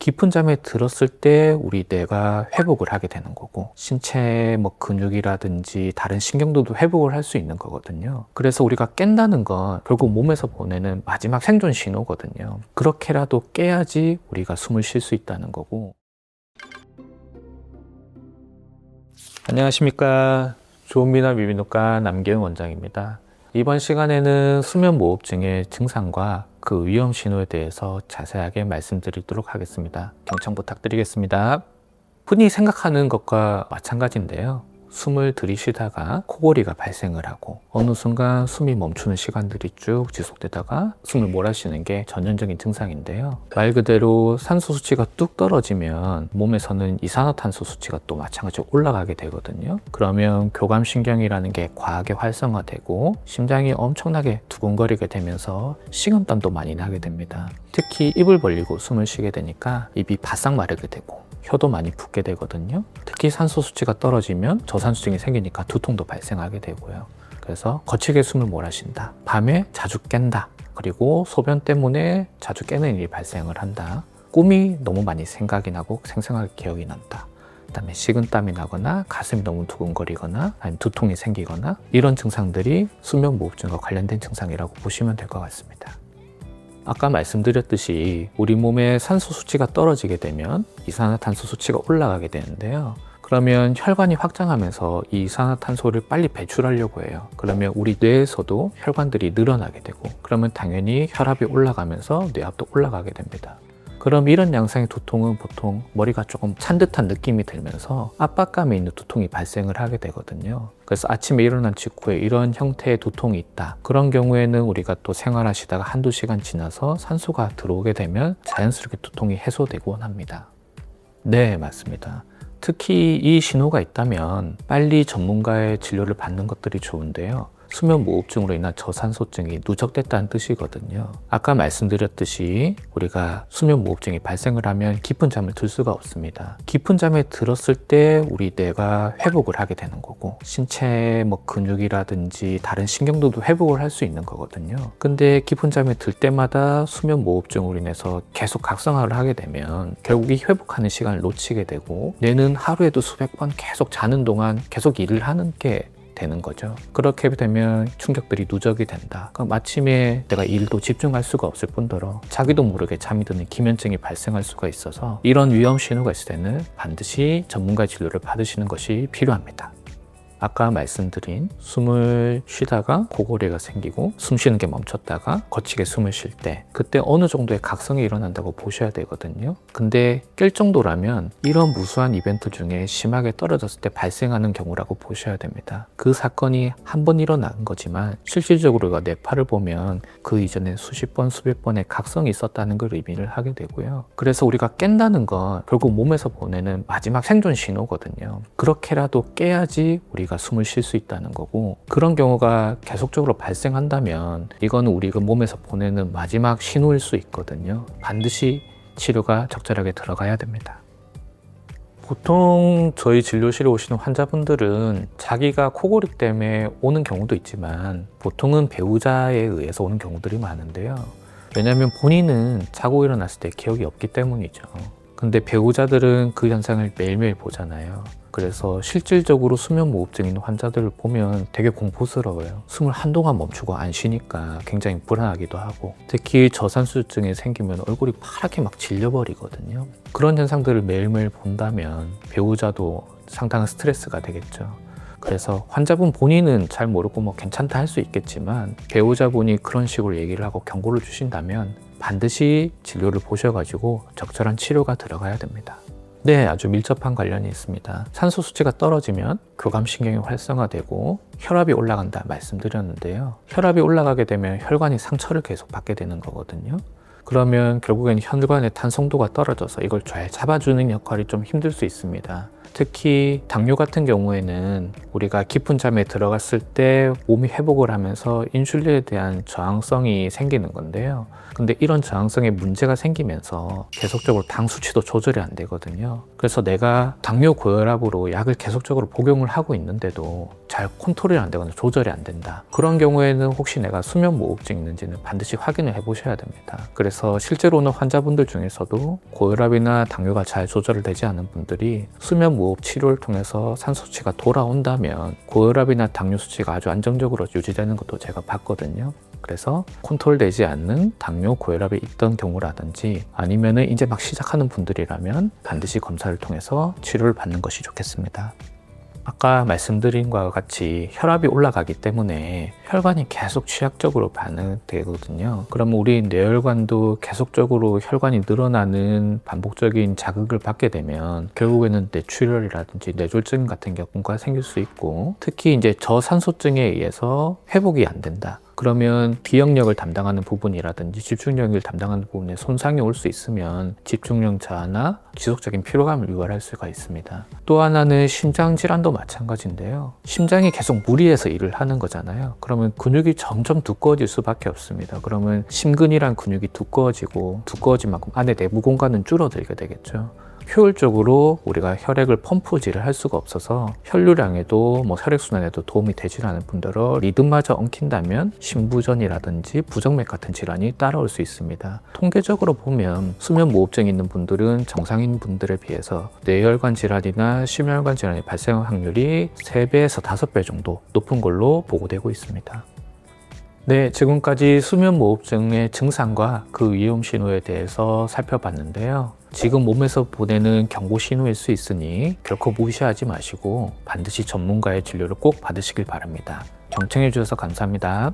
깊은 잠에 들었을 때 우리 뇌가 회복을 하게 되는 거고, 신체 근육이라든지 다른 신경들도 회복을 할 수 있는 거거든요. 그래서 우리가 깬다는 건 결국 몸에서 보내는 마지막 생존 신호거든요. 그렇게라도 깨야지 우리가 숨을 쉴 수 있다는 거고. 안녕하십니까. 좋은미나 비비누과 남기훈 원장입니다. 이번 시간에는 수면무호흡증의 증상과 그 위험 신호에 대해서 자세하게 말씀드리도록 하겠습니다. 경청 부탁드리겠습니다. 흔히 생각하는 것과 마찬가지인데요. 숨을 들이쉬다가 코골이가 발생을 하고 어느 순간 숨이 멈추는 시간들이 쭉 지속되다가 숨을 몰아쉬는 게 전형적인 증상인데요. 말 그대로 산소 수치가 뚝 떨어지면 몸에서는 이산화탄소 수치가 또 마찬가지로 올라가게 되거든요. 그러면 교감신경이라는 게 과하게 활성화되고 심장이 엄청나게 두근거리게 되면서 식은땀도 많이 나게 됩니다. 특히 입을 벌리고 숨을 쉬게 되니까 입이 바싹 마르게 되고 혀도 많이 붓게 되거든요. 특히 산소 수치가 떨어지면 저산수증이 생기니까 두통도 발생하게 되고요. 그래서 거칠게 숨을 몰아쉰다. 밤에 자주 깬다. 그리고 소변 때문에 자주 깨는 일이 발생을 한다. 꿈이 너무 많이 생각이 나고 생생하게 기억이 난다. 그다음에 식은땀이 나거나 가슴이 너무 두근거리거나 아니면 두통이 생기거나 이런 증상들이 수면무호흡증과 관련된 증상이라고 보시면 될 것 같습니다. 아까 말씀드렸듯이 우리 몸의 산소 수치가 떨어지게 되면 이산화탄소 수치가 올라가게 되는데요. 그러면 혈관이 확장하면서 이 이산화탄소를 빨리 배출하려고 해요. 그러면 우리 뇌에서도 혈관들이 늘어나게 되고 그러면 당연히 혈압이 올라가면서 뇌압도 올라가게 됩니다. 그럼 이런 양상의 두통은 보통 머리가 조금 찬 듯한 느낌이 들면서 압박감이 있는 두통이 발생을 하게 되거든요. 그래서 아침에 일어난 직후에 이런 형태의 두통이 있다. 그런 경우에는 우리가 또 생활하시다가 한두 시간 지나서 산소가 들어오게 되면 자연스럽게 두통이 해소되곤 합니다. 네, 맞습니다. 특히 이 신호가 있다면 빨리 전문가의 진료를 받는 것들이 좋은데요. 수면무호흡증으로 인한 저산소증이 누적됐다는 뜻이거든요. 아까 말씀드렸듯이 우리가 수면무호흡증이 발생을 하면 깊은 잠을 들 수가 없습니다. 깊은 잠에 들었을 때 우리 뇌가 회복을 하게 되는 거고 신체 근육이라든지 다른 신경들도 회복을 할 수 있는 거거든요. 근데 깊은 잠에 들 때마다 수면무호흡증으로 인해서 계속 각성을 하게 되면 결국 이 회복하는 시간을 놓치게 되고 뇌는 하루에도 수백 번 계속 자는 동안 계속 일을 하는 게 되는 거죠. 그렇게 되면 충격들이 누적이 된다. 그럼 아침에 내가 일도 집중할 수가 없을 뿐더러 자기도 모르게 잠이 드는 기면증이 발생할 수가 있어서 이런 위험 신호가 있을 때는 반드시 전문가 진료를 받으시는 것이 필요합니다. 아까 말씀드린 숨을 쉬다가 코골이가 생기고 숨 쉬는 게 멈췄다가 거치게 숨을 쉴 때 그때 어느 정도의 각성이 일어난다고 보셔야 되거든요. 근데 깰 정도라면 이런 무수한 이벤트 중에 심하게 떨어졌을 때 발생하는 경우라고 보셔야 됩니다. 그 사건이 한 번 일어난 거지만 실질적으로 뇌파를 보면 그 이전에 수십 번 수백 번의 각성이 있었다는 걸 의미를 하게 되고요. 그래서 우리가 깬다는 건 결국 몸에서 보내는 마지막 생존 신호거든요. 그렇게라도 깨야지 우리가 숨을 쉴 수 있다는 거고 그런 경우가 계속적으로 발생한다면 이거는 우리가 몸에서 보내는 마지막 신호일 수 있거든요. 반드시 치료가 적절하게 들어가야 됩니다. 보통 저희 진료실에 오시는 환자분들은 자기가 코골이 때문에 오는 경우도 있지만 보통은 배우자에 의해서 오는 경우들이 많은데요. 왜냐하면 본인은 자고 일어났을 때 기억이 없기 때문이죠. 근데 배우자들은 그 현상을 매일매일 보잖아요. 그래서 실질적으로 수면무호흡증 있는 환자들을 보면 되게 공포스러워요. 숨을 한동안 멈추고 안 쉬니까 굉장히 불안하기도 하고 특히 저산수증이 생기면 얼굴이 파랗게 막 질려버리거든요. 그런 현상들을 매일매일 본다면 배우자도 상당한 스트레스가 되겠죠. 그래서 환자분 본인은 잘 모르고 괜찮다 할 수 있겠지만 배우자분이 그런 식으로 얘기를 하고 경고를 주신다면 반드시 진료를 보셔가지고 적절한 치료가 들어가야 됩니다. 네, 아주 밀접한 관련이 있습니다. 산소 수치가 떨어지면 교감신경이 활성화되고 혈압이 올라간다 말씀드렸는데요. 혈압이 올라가게 되면 혈관이 상처를 계속 받게 되는 거거든요. 그러면 결국엔 혈관의 탄성도가 떨어져서 이걸 잘 잡아주는 역할이 좀 힘들 수 있습니다. 특히 당뇨 같은 경우에는 우리가 깊은 잠에 들어갔을 때 몸이 회복을 하면서 인슐린에 대한 저항성이 생기는 건데요. 근데 이런 저항성에 문제가 생기면서 계속적으로 당 수치도 조절이 안 되거든요. 그래서 내가 당뇨 고혈압으로 약을 계속적으로 복용을 하고 있는데도 잘 잘 컨트롤이 안 되거나 조절이 안 된다. 그런 경우에는 혹시 내가 수면무호흡증이 있는지는 반드시 확인을 해보셔야 됩니다. 그래서 실제로는 환자분들 중에서도 고혈압이나 당뇨가 잘 조절되지 않은 분들이 수면무호흡 치료를 통해서 산소 수치가 돌아온다면 고혈압이나 당뇨 수치가 아주 안정적으로 유지되는 것도 제가 봤거든요. 그래서 컨트롤되지 않는 당뇨, 고혈압이 있던 경우라든지 아니면은 이제 막 시작하는 분들이라면 반드시 검사를 통해서 치료를 받는 것이 좋겠습니다. 아까 말씀드린 것과 같이 혈압이 올라가기 때문에 혈관이 계속 취약적으로 반응되거든요. 그러면 우리 뇌혈관도 계속적으로 혈관이 늘어나는 반복적인 자극을 받게 되면 결국에는 뇌출혈이라든지 뇌졸중 같은 경우가 생길 수 있고, 특히 이제 저산소증에 의해서 회복이 안 된다. 그러면 기억력을 담당하는 부분이라든지 집중력을 담당하는 부분에 손상이 올 수 있으면 집중력 저하나 지속적인 피로감을 유발할 수가 있습니다. 또 하나는 심장 질환도 마찬가지인데요. 심장이 계속 무리해서 일을 하는 거잖아요. 그러면 근육이 점점 두꺼워질 수밖에 없습니다. 그러면 심근이란 근육이 두꺼워진 만큼 안에 내부 공간은 줄어들게 되겠죠. 효율적으로 우리가 혈액을 펌프질을 할 수가 없어서 혈류량에도 혈액순환에도 도움이 되지 않은 분들은 리듬마저 엉킨다면 심부전이라든지 부정맥 같은 질환이 따라올 수 있습니다. 통계적으로 보면 수면무호흡증이 있는 분들은 정상인 분들에 비해서 뇌혈관 질환이나 심혈관 질환이 발생할 확률이 3배에서 5배 정도 높은 걸로 보고되고 있습니다. 네, 지금까지 수면무호흡증의 증상과 그 위험 신호에 대해서 살펴봤는데요. 지금 몸에서 보내는 경고 신호일 수 있으니 결코 무시하지 마시고 반드시 전문가의 진료를 꼭 받으시길 바랍니다. 경청해 주셔서 감사합니다.